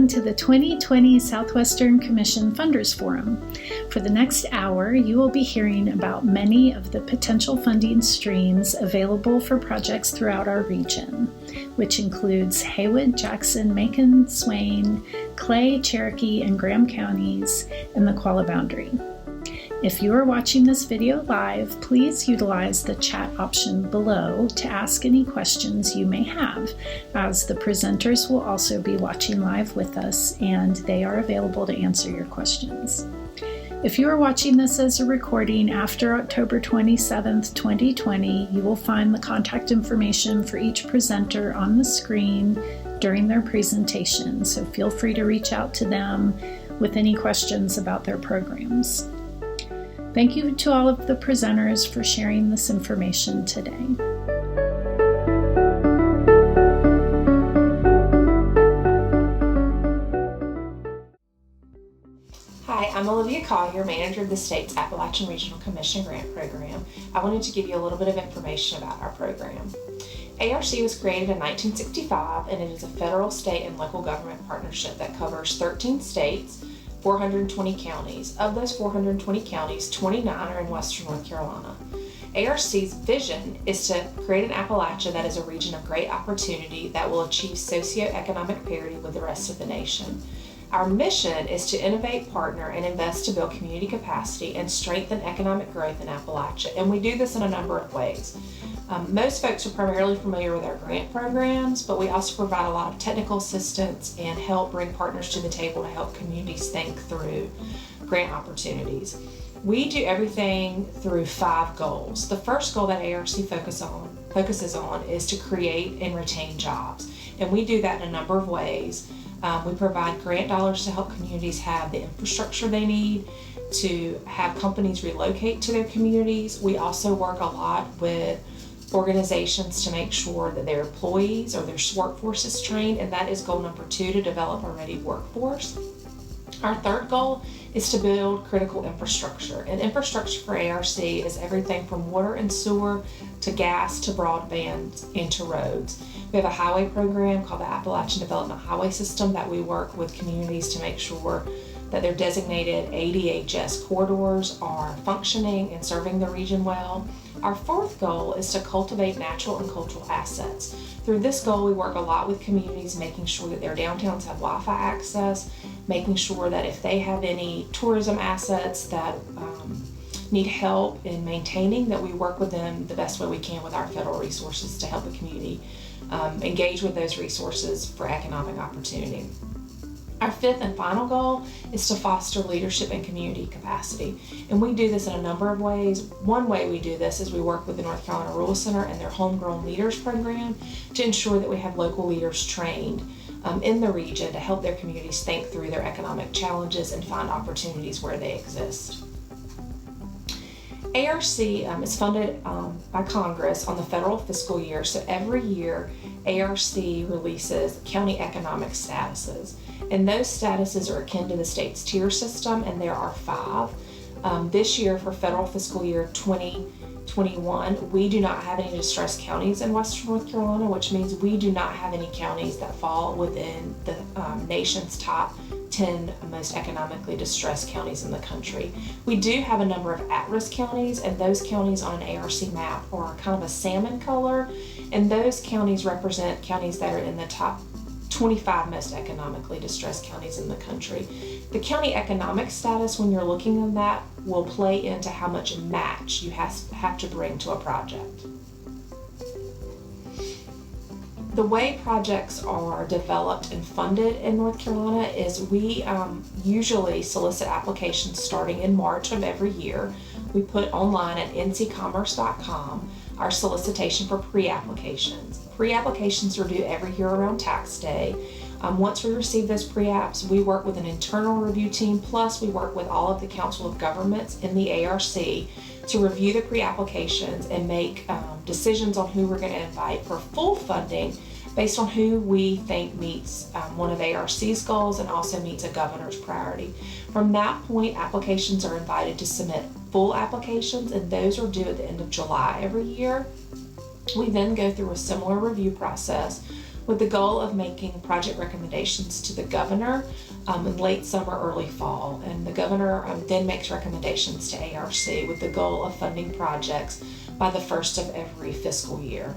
welcome to the 2020 Southwestern Commission Funders Forum. For the next hour, you will be hearing about many of the potential funding streams available for projects throughout our region, which includes Haywood, Jackson, Macon, Swain, Clay, Cherokee, and Graham counties, and the Qualla Boundary. If you are watching this video live, please utilize the chat option below to ask any questions you may have, as the presenters will also be watching live with us and they are available to answer your questions. If you are watching this as a recording after October 27th, 2020, you will find the contact information for each presenter on the screen during their presentation, so feel free to reach out to them with any questions about their programs. Thank you to all of the presenters for sharing this information today. Hi, I'm Olivia Collier, manager of the state's Appalachian Regional Commission Grant Program. I wanted to give you a little bit of information about our program. ARC was created in 1965, and it is a federal, state, and local government partnership that covers 13 states, 420 counties. Of those 420 counties, 29 are in Western North Carolina. ARC's vision is to create an Appalachia that is a region of great opportunity that will achieve socioeconomic parity with the rest of the nation. Our mission is to innovate, partner, and invest to build community capacity and strengthen economic growth in Appalachia, and we do this in a number of ways. Most folks are primarily familiar with our grant programs, but we also provide a lot of technical assistance and help bring partners to the table to help communities think through grant opportunities. We do everything through 5 goals. The first goal that ARC focuses on is to create and retain jobs, and we do that in a number of ways. We provide grant dollars to help communities have the infrastructure they need to have companies relocate to their communities. We also work a lot with organizations to make sure that their employees or their workforce is trained, and that is goal number 2, to develop a ready workforce. Our third goal is to build critical infrastructure, and infrastructure for ARC is everything from water and sewer to gas to broadband and to roads. We have a highway program called the Appalachian Development Highway System that we work with communities to make sure that their designated ADHS corridors are functioning and serving the region well. Our fourth goal is to cultivate natural and cultural assets. Through this goal, we work a lot with communities, making sure that their downtowns have Wi-Fi access, making sure that if they have any tourism assets that need help in maintaining, that we work with them the best way we can with our federal resources to help the community engage with those resources for economic opportunity. Our fifth and final goal is to foster leadership and community capacity, and we do this in a number of ways. One way we do this is we work with the North Carolina Rural Center and their Homegrown Leaders program to ensure that we have local leaders trained in the region to help their communities think through their economic challenges and find opportunities where they exist. ARC is funded by Congress on the federal fiscal year, so every year ARC releases county economic statuses, and those statuses are akin to the state's tier system, and there are 5. This year, for federal fiscal year 2021, we do not have any distressed counties in Western North Carolina, which means we do not have any counties that fall within the nation's top 10 most economically distressed counties in the country. We do have a number of at-risk counties, and those counties on an ARC map are kind of a salmon color, and those counties represent counties that are in the top 25 most economically distressed counties in the country. The county economic status, when you're looking at that, will play into how much match you have to bring to a project. The way projects are developed and funded in North Carolina is we usually solicit applications starting in March of every year. We put online at ncommerce.com our solicitation for pre-applications. Pre-applications are due every year around tax day. Once we receive those pre-apps, we work with an internal review team, plus we work with all of the Council of Governments in the ARC to review the pre-applications and make decisions on who we're going to invite for full funding based on who we think meets one of ARC's goals and also meets a governor's priority. From that point, applications are invited to submit full applications, and those are due at the end of July every year. We then go through a similar review process with the goal of making project recommendations to the governor in late summer, early fall. And the governor then makes recommendations to ARC with the goal of funding projects by the first of every fiscal year.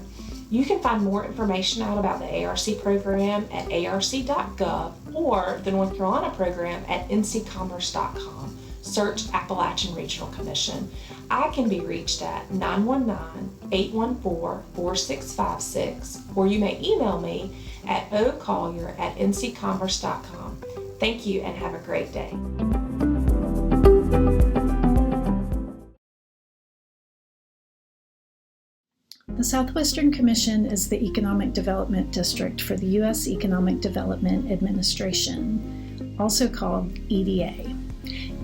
You can find more information out about the ARC program at arc.gov or the North Carolina program at ncommerce.com. Search Appalachian Regional Commission. I can be reached at 919-814-4656, or you may email me at ocollier@ncommerce.com. Thank you and have a great day. The Southwestern Commission is the Economic Development District for the U.S. Economic Development Administration, also called EDA.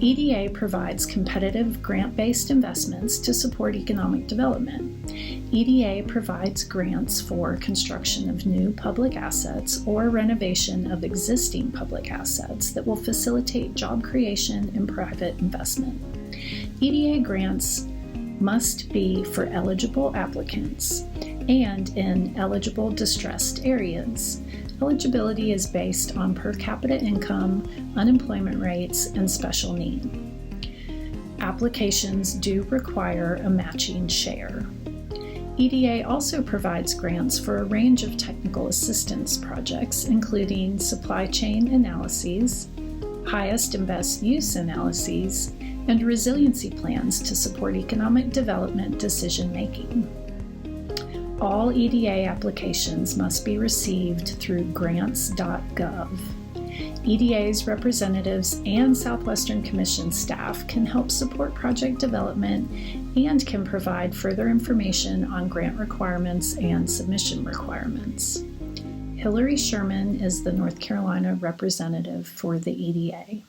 EDA provides competitive grant-based investments to support economic development. EDA provides grants for construction of new public assets or renovation of existing public assets that will facilitate job creation and private investment. EDA grants must be for eligible applicants and in eligible distressed areas. Eligibility is based on per capita income, unemployment rates, and special need. Applications do require a matching share. EDA also provides grants for a range of technical assistance projects, including supply chain analyses, highest and best use analyses, and resiliency plans to support economic development decision-making. All EDA applications must be received through grants.gov. EDA's representatives and Southwestern Commission staff can help support project development and can provide further information on grant requirements and submission requirements. Hillary Sherman is the North Carolina representative for the EDA.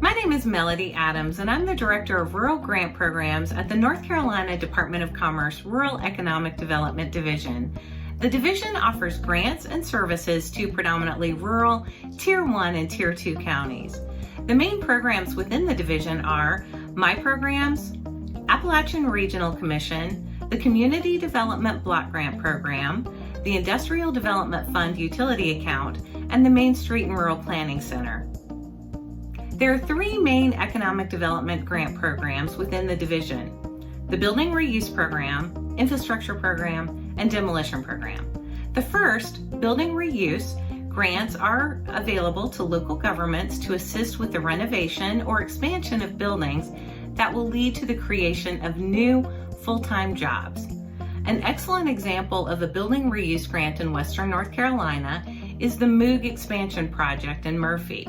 My name is Melody Adams, and I'm the Director of Rural Grant Programs at the North Carolina Department of Commerce Rural Economic Development Division. The division offers grants and services to predominantly rural Tier 1 and Tier 2 counties. The main programs within the division are My Programs, Appalachian Regional Commission, the Community Development Block Grant Program, the Industrial Development Fund Utility Account, and the Main Street and Rural Planning Center. There are three main economic development grant programs within the division: the Building Reuse Program, Infrastructure Program, and Demolition Program. The first, Building Reuse, grants are available to local governments to assist with the renovation or expansion of buildings that will lead to the creation of new full-time jobs. An excellent example of a Building Reuse grant in Western North Carolina is the Moog Expansion Project in Murphy.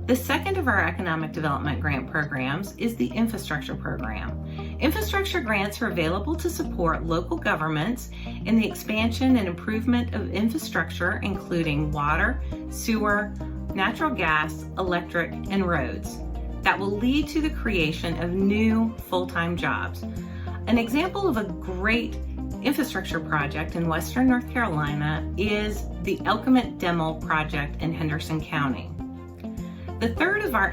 The second of our economic development grant programs is the Infrastructure Program. Infrastructure grants are available to support local governments in the expansion and improvement of infrastructure, including water, sewer, natural gas, electric, and roads, that will lead to the creation of new full-time jobs. An example of a great infrastructure project in Western North Carolina is the Elkament Demo project in Henderson County. The third of our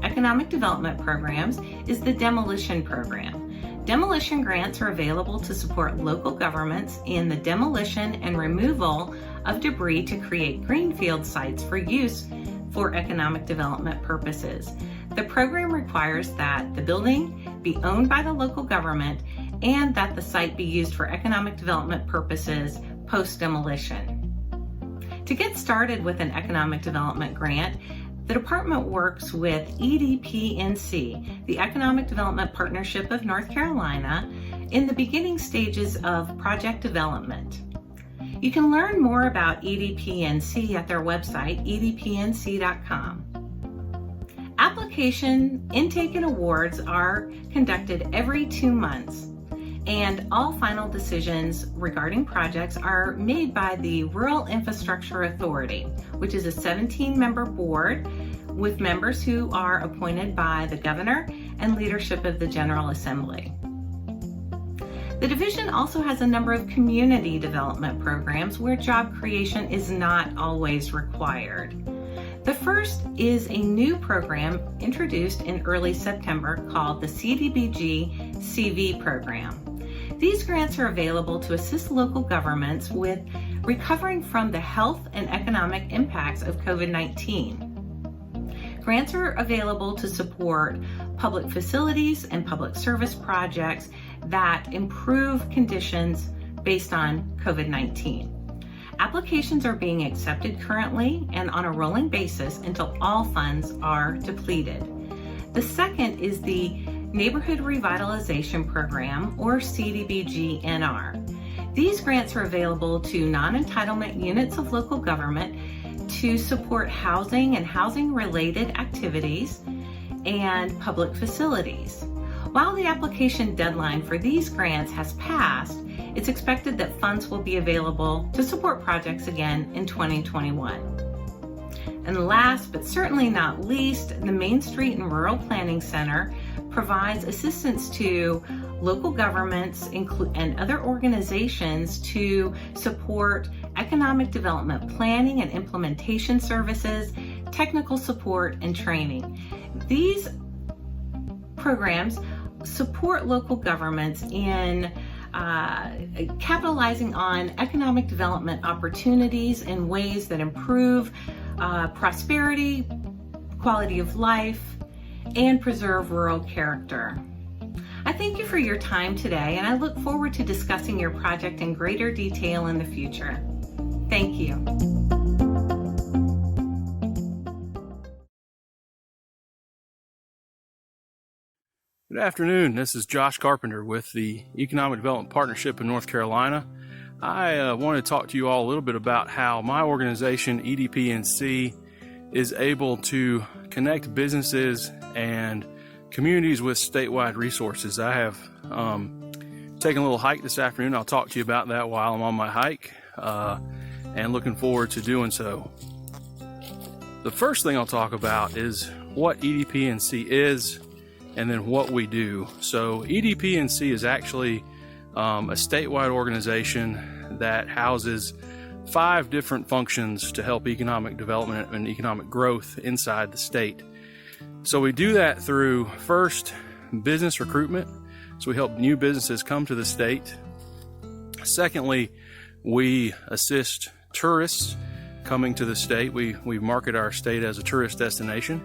economic development programs is the Demolition Program. Demolition grants are available to support local governments in the demolition and removal of debris to create greenfield sites for use for economic development purposes. The program requires that the building be owned by the local government and that the site be used for economic development purposes post-demolition. To get started with an economic development grant, the department works with EDPNC, the Economic Development Partnership of North Carolina, in the beginning stages of project development. You can learn more about EDPNC at their website, edpnc.com. Application intake and awards are conducted every 2 months, and all final decisions regarding projects are made by the Rural Infrastructure Authority, which is a 17-member board with members who are appointed by the governor and leadership of the General Assembly. The division also has a number of community development programs where job creation is not always required. The first is a new program introduced in early September called the CDBG CV program. These grants are available to assist local governments with recovering from the health and economic impacts of COVID-19. Grants are available to support public facilities and public service projects that improve conditions based on COVID-19. Applications are being accepted currently and on a rolling basis until all funds are depleted. The second is the Neighborhood Revitalization Program, or CDBG-NR. These grants are available to non-entitlement units of local government to support housing and housing-related activities and public facilities. While the application deadline for these grants has passed, it's expected that funds will be available to support projects again in 2021. And last but certainly not least, the Main Street and Rural Planning Center provides assistance to local governments and other organizations to support economic development planning and implementation services, technical support, and training. These programs support local governments in capitalizing on economic development opportunities in ways that improve prosperity, quality of life, and preserve rural character. I thank you for your time today, and I look forward to discussing your project in greater detail in the future. Thank you. Good afternoon. This is Josh Carpenter with the Economic Development Partnership in North Carolina. I want to talk to you all a little bit about how my organization, EDPNC, is able to connect businesses and communities with statewide resources. I have taken a little hike this afternoon. I'll talk to you about that while I'm on my hike, and looking forward to doing so. The first thing I'll talk about is what EDPNC is and then what we do. So EDPNC is actually a statewide organization that houses 5 different functions to help economic development and economic growth inside the state. So we do that through, first, business recruitment. So we help new businesses come to the state. Secondly, we assist tourists coming to the state. We market our state as a tourist destination.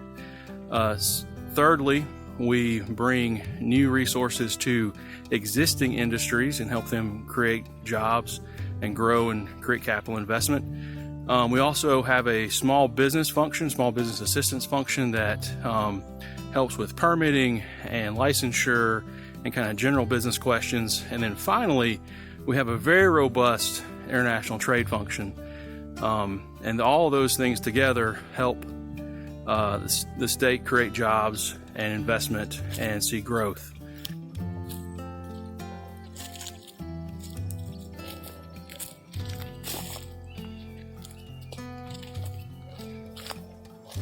Thirdly, we bring new resources to existing industries and help them create jobs and grow and create capital investment. We also have a small business function, small business assistance function that helps with permitting and licensure and kind of general business questions. And then finally, we have a very robust international trade function. And all of those things together help the state create jobs and investment and see growth.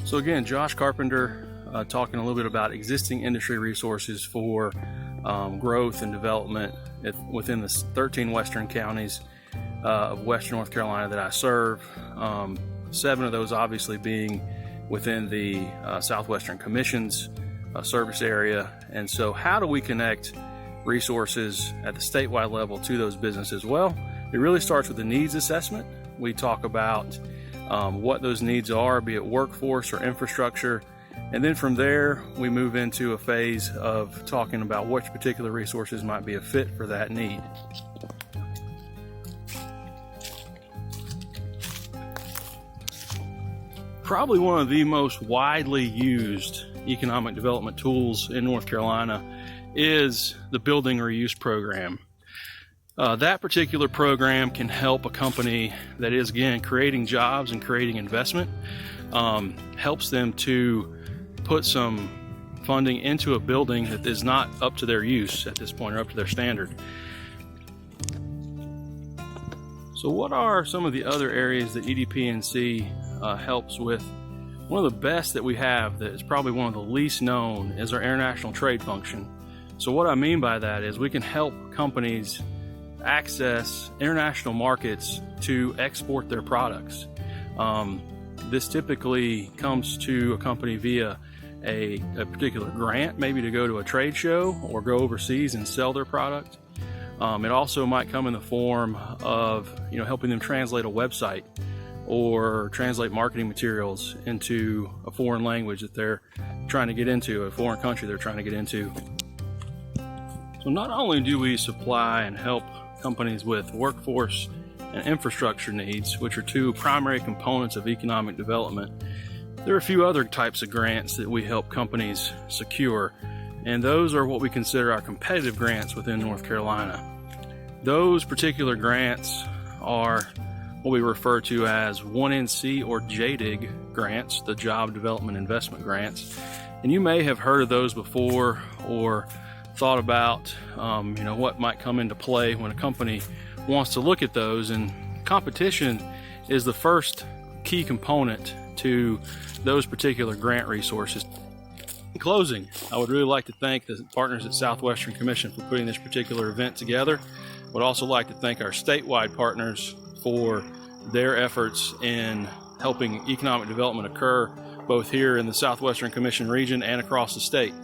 So again, Josh Carpenter, talking a little bit about existing industry resources for growth and development within the 13 western counties of Western North Carolina that I serve. 7 of those obviously being within the Southwestern Commission's service area. And so how do we connect resources at the statewide level to those businesses? Well, it really starts with the needs assessment. We talk about what those needs are, be it workforce or infrastructure. And then from there, we move into a phase of talking about which particular resources might be a fit for that need. Probably one of the most widely used economic development tools in North Carolina is the Building Reuse Program. That particular program can help a company that is, again, creating jobs and creating investment, helps them to put some funding into a building that is not up to their use at this point or up to their standard. So what are some of the other areas that EDPNC helps with? One of the best that we have that is probably one of the least known is our international trade function. So what I mean by that is we can help companies access international markets to export their products. this typically comes to a company via a particular grant, maybe to go to a trade show or go overseas and sell their product. It also might come in the form of helping them translate a website or translate marketing materials into a foreign language that they're trying to get into, a foreign country they're trying to get into. So not only do we supply and help companies with workforce and infrastructure needs, which are two primary components of economic development, there are a few other types of grants that we help companies secure, and those are what we consider our competitive grants within North Carolina. Those particular grants are what we refer to as 1NC or JDIG grants, the Job Development Investment Grants. And you may have heard of those before or thought about what might come into play when a company wants to look at those. And competition is the first key component to those particular grant resources. In closing, I would really like to thank the partners at Southwestern Commission for putting this particular event together. I would also like to thank our statewide partners for their efforts in helping economic development occur both here in the Southwestern Commission region and across the state.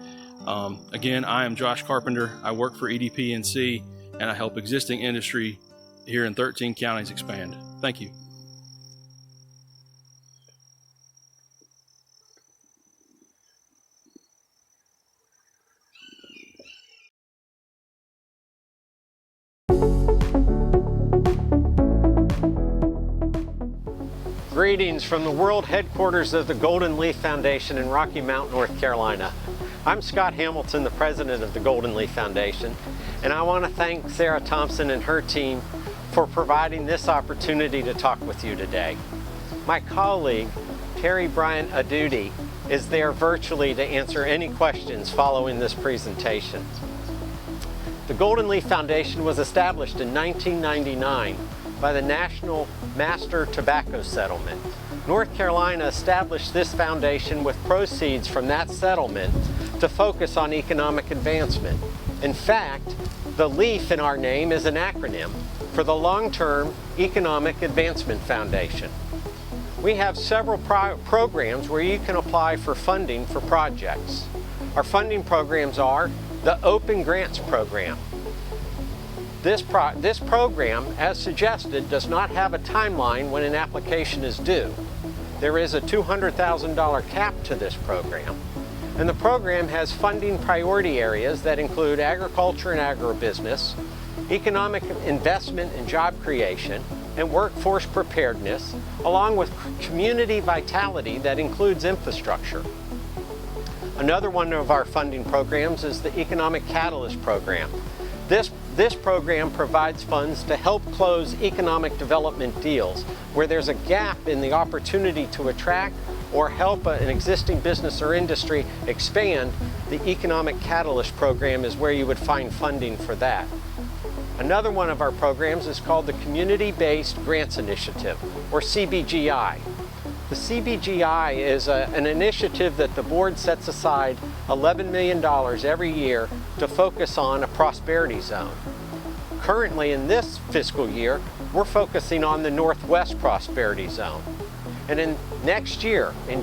Again, I am Josh Carpenter. I work for EDP&C, and I help existing industry here in 13 counties expand. Thank you. Greetings from the world headquarters of the Golden Leaf Foundation in Rocky Mount, North Carolina. I'm Scott Hamilton, the president of the Golden Leaf Foundation, and I want to thank Sarah Thompson and her team for providing this opportunity to talk with you today. My colleague, Terry Bryant Adudi, is there virtually to answer any questions following this presentation. The Golden Leaf Foundation was established in 1999 by the National Master Tobacco Settlement. North Carolina established this foundation with proceeds from that settlement to focus on economic advancement. In fact, the LEAF in our name is an acronym for the Long-Term Economic Advancement Foundation. We have several programs where you can apply for funding for projects. Our funding programs are the Open Grants Program. This program, as suggested, does not have a timeline when an application is due. There is a $200,000 cap to this program, and the program has funding priority areas that include agriculture and agribusiness, economic investment and job creation, and workforce preparedness, along with community vitality that includes infrastructure. Another one of our funding programs is the Economic Catalyst Program. This program provides funds to help close economic development deals where there's a gap in the opportunity to attract or help an existing business or industry expand. The Economic Catalyst Program is where you would find funding for that. Another one of our programs is called the Community-Based Grants Initiative, or CBGI. The CBGI is an initiative that the board sets aside $11 million every year to focus on a prosperity zone. Currently in this fiscal year, we're focusing on the Northwest Prosperity Zone. And in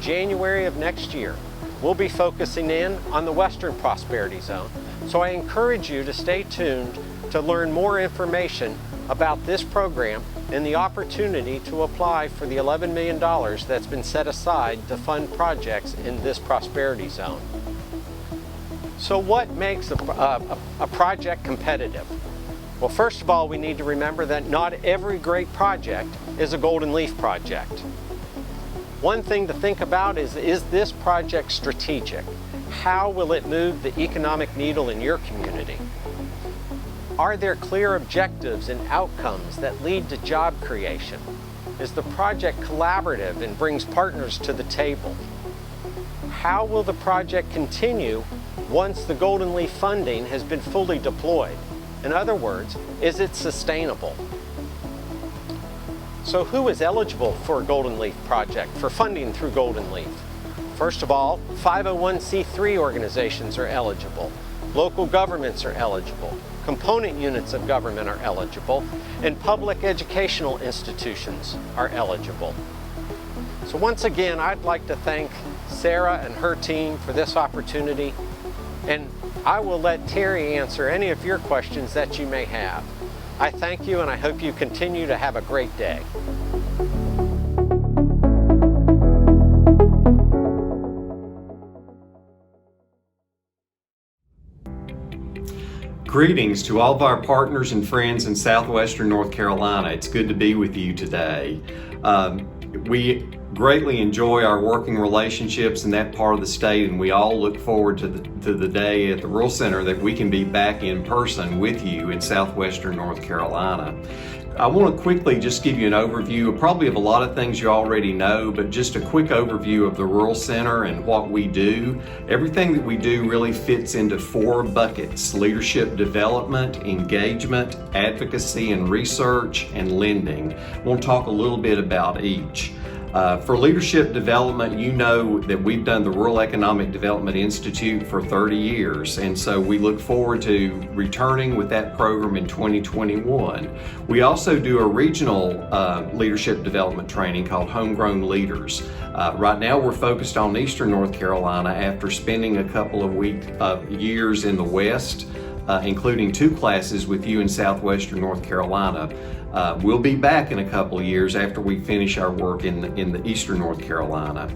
January of next year, we'll be focusing in on the Western Prosperity Zone. So I encourage you to stay tuned to learn more information about this program and the opportunity to apply for the $11 million that's been set aside to fund projects in this prosperity zone. So what makes a project competitive? Well, first of all, we need to remember that not every great project is a Golden Leaf project. One thing to think about is this project strategic? How will it move the economic needle in your community? Are there clear objectives and outcomes that lead to job creation? Is the project collaborative and brings partners to the table? How will the project continue once the Golden Leaf funding has been fully deployed? In other words, is it sustainable? So who is eligible for a Golden Leaf project, for funding through Golden Leaf? First of all, 501c3 organizations are eligible. Local governments are eligible. Component units of government are eligible, and public educational institutions are eligible. So once again, I'd like to thank Sarah and her team for this opportunity, and I will let Terry answer any of your questions that you may have. I thank you, and I hope you continue to have a great day. Greetings to all of our partners and friends in Southwestern North Carolina. It's good to be with you today. We greatly enjoy our working relationships in that part of the state, and we all look forward to the day at the Rural Center that we can be back in person with you in Southwestern North Carolina. I want to quickly just give you an overview, probably of a lot of things you already know, but just a quick overview of the Rural Center and what we do. Everything that we do really fits into 4 buckets: leadership development, engagement, advocacy and research, and lending. We'll talk a little bit about each. For leadership development, you know that we've done the Rural Economic Development Institute for 30 years, and so we look forward to returning with that program in 2021. We also do a regional leadership development training called Homegrown Leaders. Right now we're focused on Eastern North Carolina after spending a couple of years in the West, including 2 classes with you in Southwestern North Carolina. We'll be back in a couple of years after we finish our work in the Eastern North Carolina.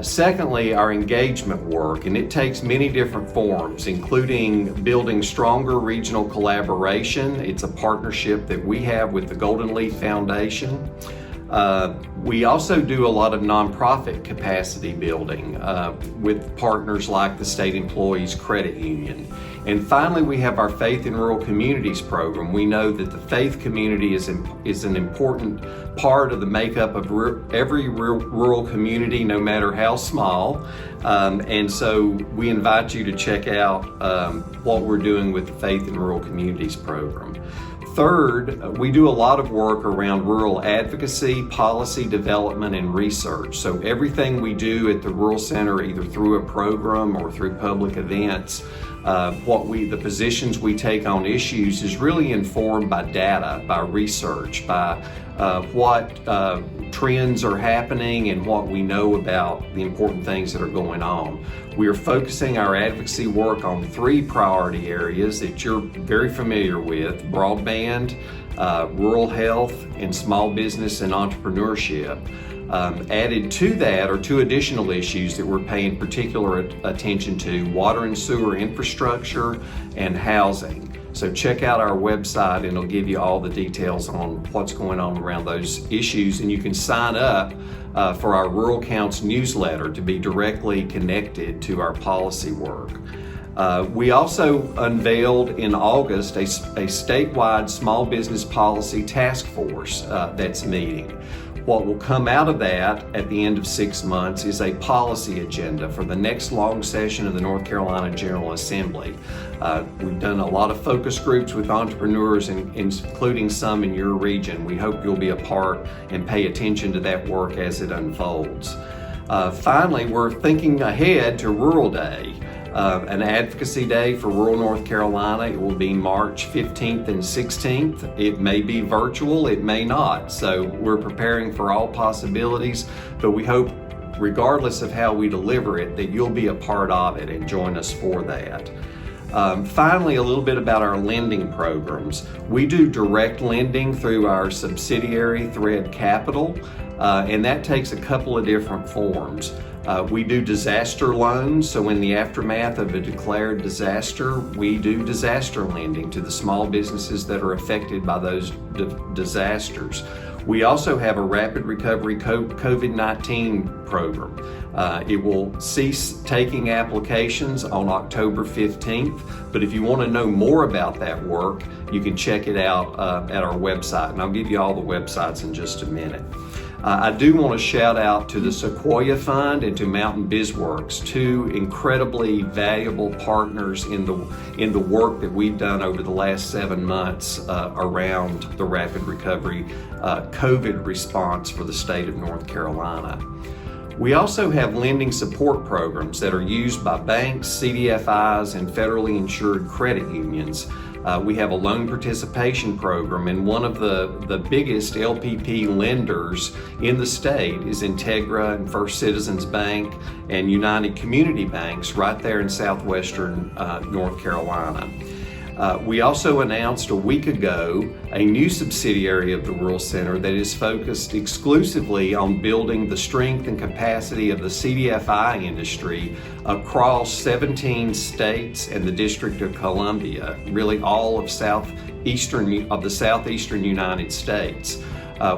Secondly, our engagement work, and it takes many different forms, including building stronger regional collaboration. It's a partnership that we have with the Golden Leaf Foundation. We also do a lot of nonprofit capacity building with partners like the State Employees Credit Union. And finally, we have our Faith in Rural Communities program. We know that the faith community is an important part of the makeup of every rural community, no matter how small. And so we invite you to check out what we're doing with the Faith in Rural Communities program. Third, we do a lot of work around rural advocacy, policy development, and research. So everything we do at the Rural Center, either through a program or through public events, the positions we take on issues is really informed by data, by research, by what trends are happening and what we know about the important things that are going on. We are focusing our advocacy work on 3 priority areas that you're very familiar with: broadband, rural health, and small business and entrepreneurship. Added to that are 2 additional issues that we're paying particular attention to: water and sewer infrastructure and housing. So check out our website and it'll give you all the details on what's going on around those issues, and you can sign up for our Rural Counts newsletter to be directly connected to our policy work. We also unveiled in August a statewide small business policy task force that's meeting. What will come out of that at the end of 6 months is a policy agenda for the next long session of the North Carolina General Assembly. We've done a lot of focus groups with entrepreneurs, including some in your region. We hope you'll be a part and pay attention to that work as it unfolds. Finally, we're thinking ahead to Rural Day, an advocacy day for rural North Carolina. It will be March 15th and 16th. It may be virtual, it may not. So we're preparing for all possibilities, but we hope, regardless of how we deliver it, that you'll be a part of it and join us for that. Finally, a little bit about our lending programs. We do direct lending through our subsidiary Thread Capital, and that takes a couple of different forms. We do disaster loans, so in the aftermath of a declared disaster, we do disaster lending to the small businesses that are affected by those disasters. We also have a rapid recovery COVID-19 program. It will cease taking applications on October 15th, but if you want to know more about that work, you can check it out at our website, and I'll give you all the websites in just a minute. I do want to shout out to the Sequoia Fund and to Mountain BizWorks, 2 incredibly valuable partners in the work that we've done over the last 7 months around the rapid recovery COVID response for the state of North Carolina. We also have lending support programs that are used by banks, CDFIs, and federally insured credit unions. We have a loan participation program, and one of the biggest LPP lenders in the state is Integra and First Citizens Bank and United Community Banks right there in Southwestern North Carolina. We also announced a week ago a new subsidiary of the Rural Center that is focused exclusively on building the strength and capacity of the CDFI industry across 17 states and the District of Columbia, really all of the southeastern United States.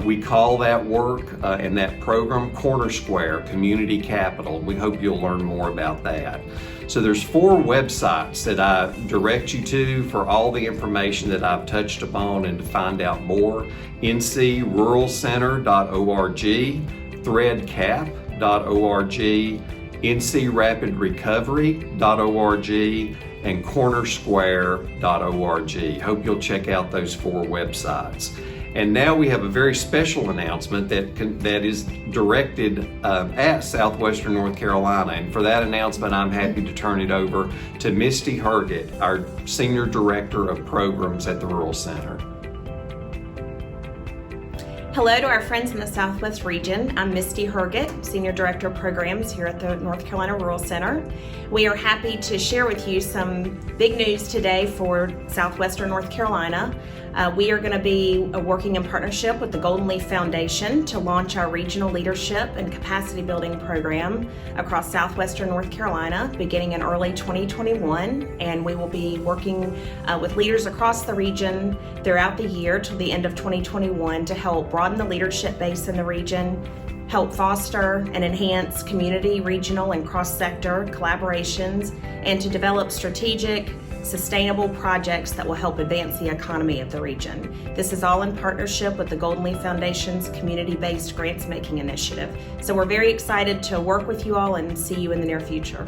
We call that work and that program Corner Square Community Capital. We hope you'll learn more about that. So there's 4 websites that I direct you to for all the information that I've touched upon and to find out more. ncruralcenter.org, threadcap.org, ncrapidrecovery.org, and cornersquare.org. Hope you'll check out those 4 websites. And now we have a very special announcement that is directed at Southwestern North Carolina. And for that announcement, I'm happy to turn it over to Misty Herget, our Senior Director of Programs at the Rural Center. Hello to our friends in the Southwest region. I'm Misty Herget, Senior Director of Programs here at the North Carolina Rural Center. We are happy to share with you some big news today for Southwestern North Carolina. We are going to be working in partnership with the Golden Leaf Foundation to launch our regional leadership and capacity building program across Southwestern North Carolina beginning in early 2021. And we will be working with leaders across the region throughout the year till the end of 2021 to help broaden the leadership base in the region, help foster and enhance community, regional, and cross-sector collaborations, and to develop strategic, sustainable projects that will help advance the economy of the region. This is all in partnership with the Golden Leaf Foundation's community-based grants making initiative. So we're very excited to work with you all and see you in the near future.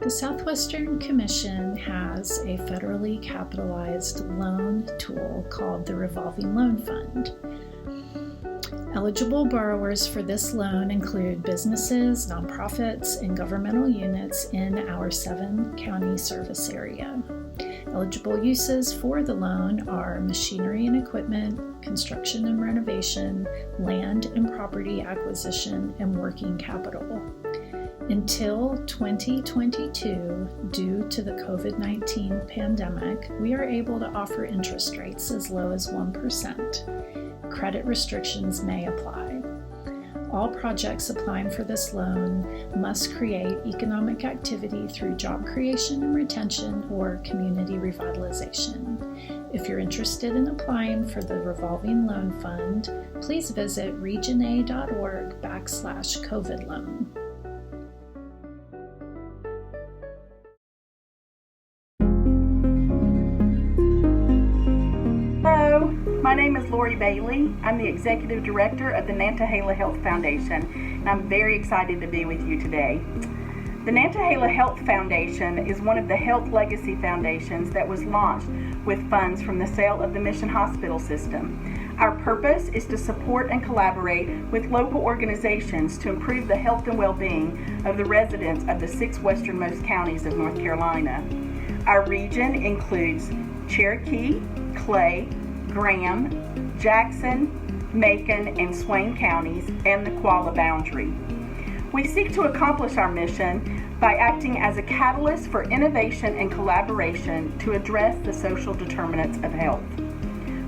The Southwestern Commission has a federally capitalized loan tool called the Revolving Loan Fund. Eligible borrowers for this loan include businesses, nonprofits, and governmental units in our 7-county service area. Eligible uses for the loan are machinery and equipment, construction and renovation, land and property acquisition, and working capital. Until 2022, due to the COVID-19 pandemic, we are able to offer interest rates as low as 1%. Credit restrictions may apply. All projects applying for this loan must create economic activity through job creation and retention or community revitalization. If you're interested in applying for the Revolving Loan Fund, please visit regiona.org/COVID loan. Hello, my name is Lori Bailey. I'm the Executive Director of the Nantahala Health Foundation, and I'm very excited to be with you today. The Nantahala Health Foundation is one of the health legacy foundations that was launched with funds from the sale of the Mission Hospital System. Our purpose is to support and collaborate with local organizations to improve the health and well-being of the residents of the 6 westernmost counties of North Carolina. Our region includes Cherokee, Clay, Graham, Jackson, Macon, and Swain counties, and the Qualla boundary. We seek to accomplish our mission by acting as a catalyst for innovation and collaboration to address the social determinants of health.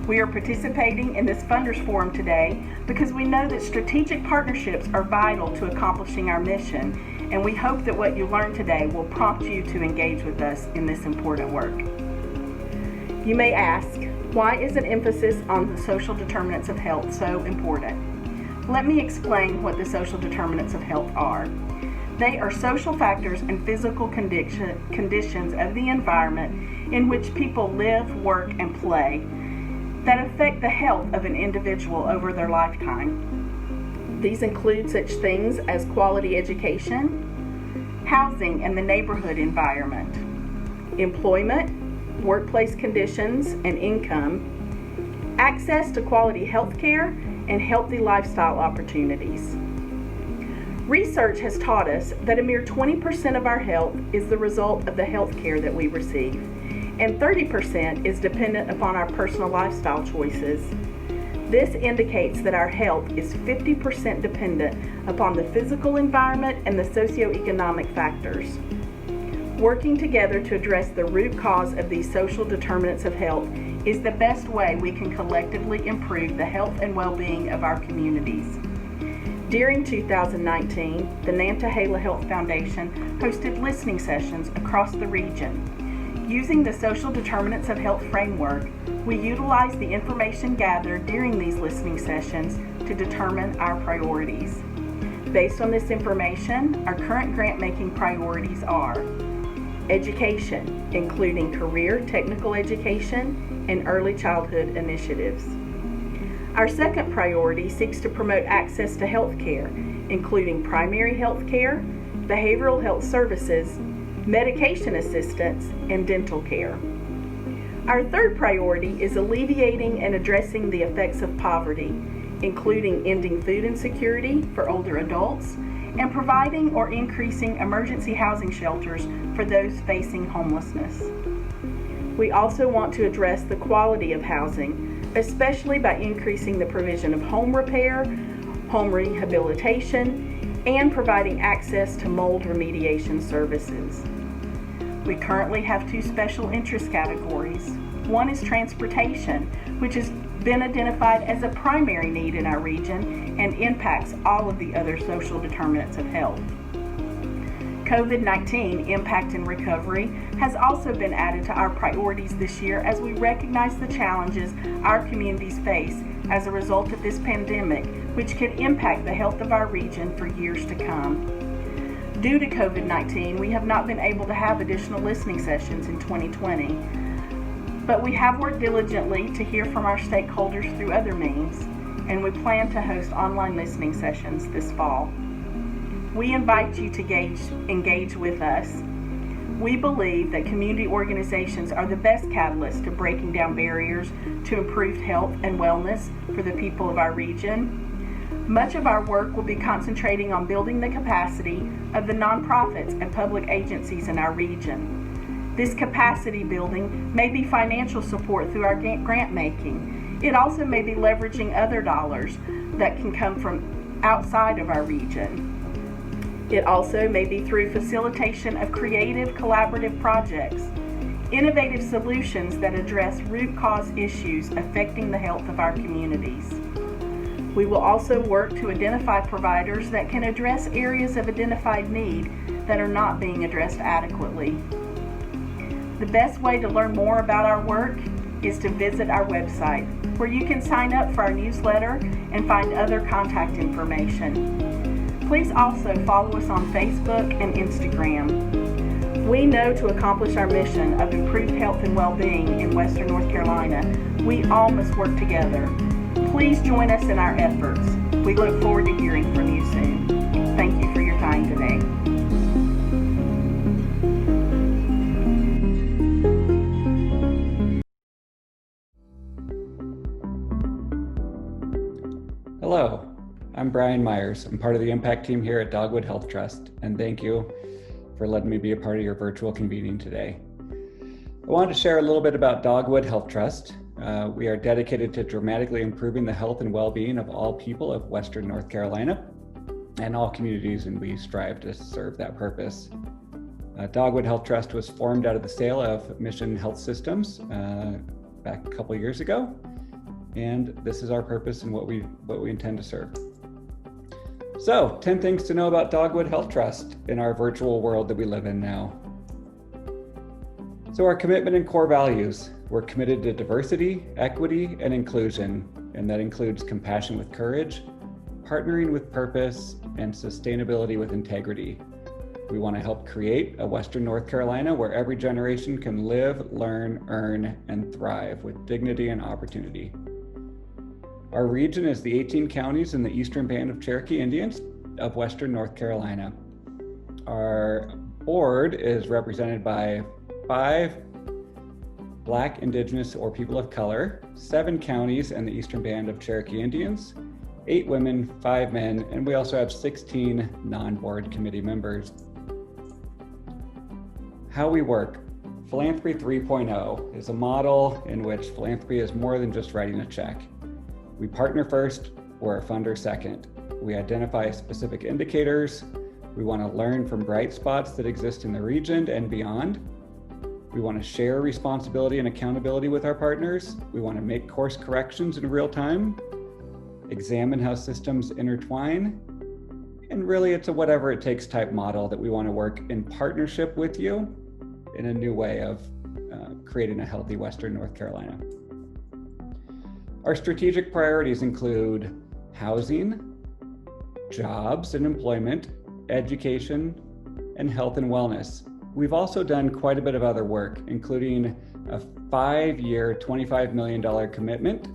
We are participating in this Funders Forum today because we know that strategic partnerships are vital to accomplishing our mission, and we hope that what you learn today will prompt you to engage with us in this important work. You may ask, why is an emphasis on the social determinants of health so important? Let me explain what the social determinants of health are. They are social factors and physical conditions of the environment in which people live, work, and play that affect the health of an individual over their lifetime. These include such things as quality education, housing and the neighborhood environment, employment, workplace conditions and income, access to quality health care, and healthy lifestyle opportunities. Research has taught us that a mere 20% of our health is the result of the health care that we receive, and 30% is dependent upon our personal lifestyle choices. This indicates that our health is 50% dependent upon the physical environment and the socioeconomic factors. Working together to address the root cause of these social determinants of health is the best way we can collectively improve the health and well-being of our communities. During 2019, the Nantahala Health Foundation hosted listening sessions across the region. Using the Social Determinants of Health framework, we utilized the information gathered during these listening sessions to determine our priorities. Based on this information, our current grant-making priorities are education, including career technical education and early childhood initiatives. Our second priority seeks to promote access to health care, including primary health care, behavioral health services, medication assistance, and dental care. Our third priority is alleviating and addressing the effects of poverty, including ending food insecurity for older adults and providing or increasing emergency housing shelters for those facing homelessness. We also want to address the quality of housing, especially by increasing the provision of home repair, home rehabilitation, and providing access to mold remediation services. We currently have two special interest categories. One is transportation, which has been identified as a primary need in our region and impacts all of the other social determinants of health. COVID-19 impact and recovery has also been added to our priorities this year as we recognize the challenges our communities face as a result of this pandemic, which could impact the health of our region for years to come. Due to COVID-19, we have not been able to have additional listening sessions in 2020, but we have worked diligently to hear from our stakeholders through other means, and we plan to host online listening sessions this fall. We invite you to engage with us. We believe that community organizations are the best catalyst to breaking down barriers to improved health and wellness for the people of our region. Much of our work will be concentrating on building the capacity of the nonprofits and public agencies in our region. This capacity building may be financial support through our grant making. It also may be leveraging other dollars that can come from outside of our region. It also may be through facilitation of creative, collaborative projects, innovative solutions that address root cause issues affecting the health of our communities. We will also work to identify providers that can address areas of identified need that are not being addressed adequately. The best way to learn more about our work is to visit our website, where you can sign up for our newsletter and find other contact information. Please also follow us on Facebook and Instagram. We know to accomplish our mission of improved health and well-being in Western North Carolina, we all must work together. Please join us in our efforts. We look forward to hearing from you soon. Thank you for your time today. Hello. I'm Brian Myers. I'm part of the impact team here at Dogwood Health Trust, and thank you for letting me be a part of your virtual convening today. I wanted to share a little bit about Dogwood Health Trust. We are dedicated to dramatically improving the health and well-being of all people of Western North Carolina and all communities, and we strive to serve that purpose. Dogwood Health Trust was formed out of the sale of Mission Health Systems back a couple years ago, and this is our purpose and what we intend to serve. So, 10 things to know about Dogwood Health Trust in our virtual world that we live in now. So our commitment and core values, we're committed to diversity, equity, and inclusion, and that includes compassion with courage, partnering with purpose, and sustainability with integrity. We want to help create a Western North Carolina where every generation can live, learn, earn, and thrive with dignity and opportunity. Our region is the 18 counties in the Eastern Band of Cherokee Indians of Western North Carolina. Our board is represented by 5 Black, Indigenous, or people of color, 7 counties in the Eastern Band of Cherokee Indians, 8 women, 5 men, and we also have 16 non-board committee members. How we work. Philanthropy 3.0 is a model in which philanthropy is more than just writing a check. We partner first, we're a funder second. We identify specific indicators. We want to learn from bright spots that exist in the region and beyond. We want to share responsibility and accountability with our partners. We want to make course corrections in real time, examine how systems intertwine, and really it's a whatever it takes type model that we want to work in partnership with you in a new way of creating a healthy Western North Carolina. Our strategic priorities include housing, jobs and employment, education, and health and wellness. We've also done quite a bit of other work, including a 5-year, $25 million commitment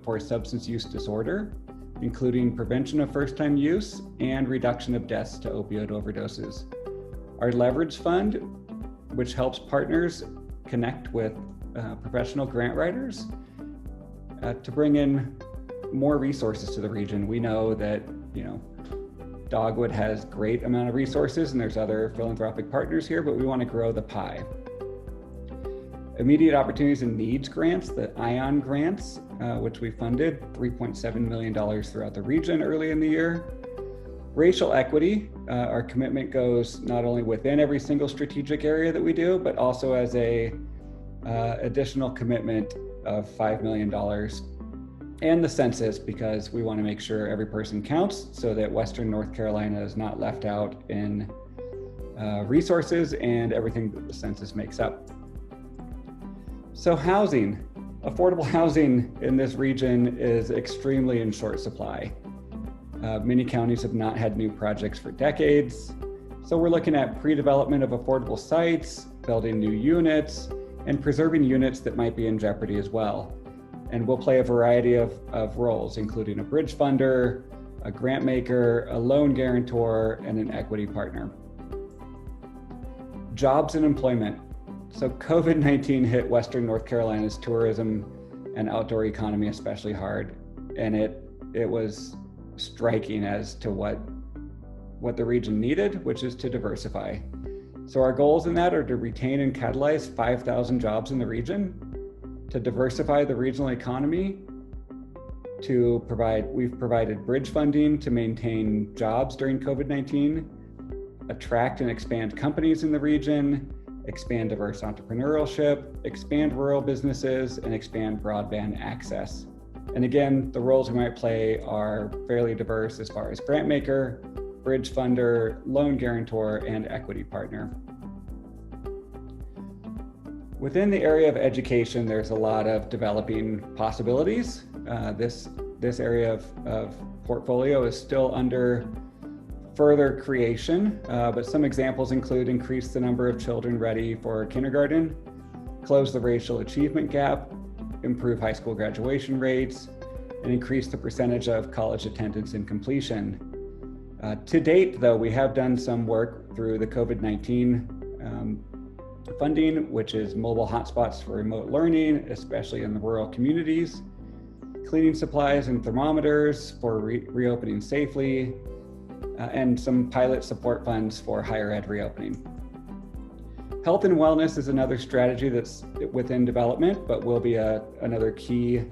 for substance use disorder, including prevention of first-time use and reduction of deaths to opioid overdoses. Our leverage fund, which helps partners connect with professional grant writers to bring in more resources to the region. We know that, Dogwood has great amount of resources and there's other philanthropic partners here, but we want to grow the pie. Immediate opportunities and needs grants, the ION grants, which we funded $3.7 million throughout the region early in the year. Racial equity, our commitment goes not only within every single strategic area that we do, but also as a additional commitment of $5 million. And the census, because we want to make sure every person counts so that Western North Carolina is not left out in resources and everything that the census makes up. So housing, affordable housing in this region is extremely in short supply. Many counties have not had new projects for decades. So we're looking at pre-development of affordable sites, building new units, and preserving units that might be in jeopardy as well. And we'll play a variety of roles, including a bridge funder, a grant maker, a loan guarantor, and an equity partner. Jobs and employment. So COVID-19 hit Western North Carolina's tourism and outdoor economy especially hard. And it was striking as to what the region needed, which is to diversify. So our goals in that are to retain and catalyze 5,000 jobs in the region, to diversify the regional economy, we've provided bridge funding to maintain jobs during COVID-19, attract and expand companies in the region, expand diverse entrepreneurship, expand rural businesses, and expand broadband access. And again, the roles we might play are fairly diverse as far as grant maker, bridge funder, loan guarantor, and equity partner. Within the area of education, there's a lot of developing possibilities. This area of portfolio is still under further creation, but some examples include increase the number of children ready for kindergarten, close the racial achievement gap, improve high school graduation rates, and increase the percentage of college attendance and completion. To date, though, we have done some work through the COVID-19 funding, which is mobile hotspots for remote learning, especially in the rural communities, cleaning supplies and thermometers for reopening safely, and some pilot support funds for higher ed reopening. Health and wellness is another strategy that's within development, but will be another key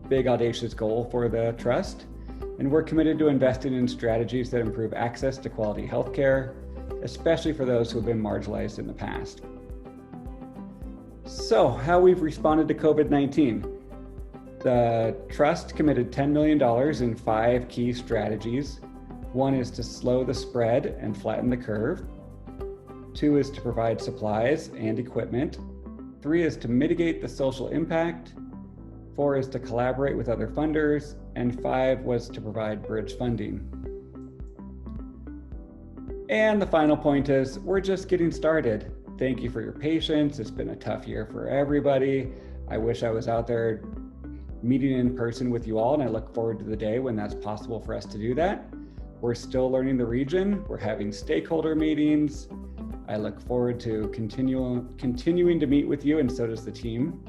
big audacious goal for the trust. And we're committed to investing in strategies that improve access to quality healthcare, especially for those who have been marginalized in the past. So, how we've responded to COVID-19. The trust committed $10 million in 5 key strategies. 1 is to slow the spread and flatten the curve. 2 is to provide supplies and equipment. 3 is to mitigate the social impact. 4 is to collaborate with other funders. And 5 was to provide bridge funding. And the final point is, we're just getting started. Thank you for your patience. It's been a tough year for everybody. I wish I was out there meeting in person with you all, and I look forward to the day when that's possible for us to do that. We're still learning the region. We're having stakeholder meetings. I look forward to continuing to meet with you, and so does the team.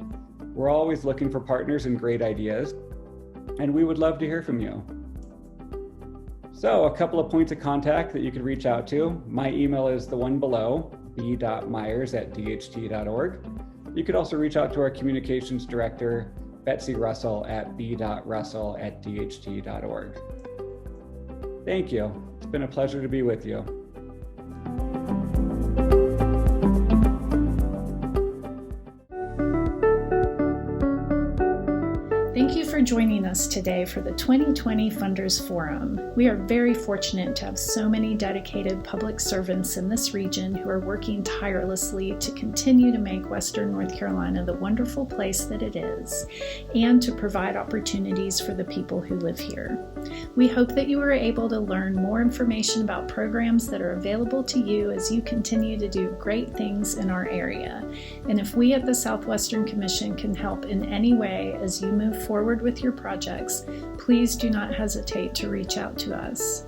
We're always looking for partners and great ideas. and we would love to hear from you. So a couple of points of contact that you could reach out to. My email is the one below, b.myers@dht.org. You could also reach out to our communications director, Betsy Russell, at b.russell@dht.org. Thank you. It's been a pleasure to be with you. Thank you for joining us today for the 2020 Funders Forum. We are very fortunate to have so many dedicated public servants in this region who are working tirelessly to continue to make Western North Carolina the wonderful place that it is, and to provide opportunities for the people who live here. We hope that you are able to learn more information about programs that are available to you as you continue to do great things in our area. And if we at the Southwestern Commission can help in any way as you move forward with your projects, please do not hesitate to reach out to us.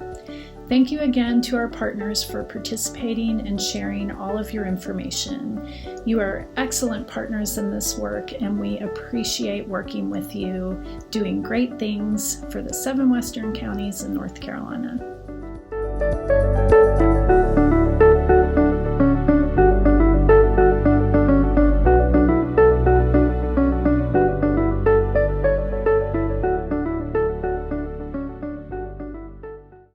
Thank you again to our partners for participating and sharing all of your information. You are excellent partners in this work, and we appreciate working with you, doing great things for the 7 Western counties in North Carolina.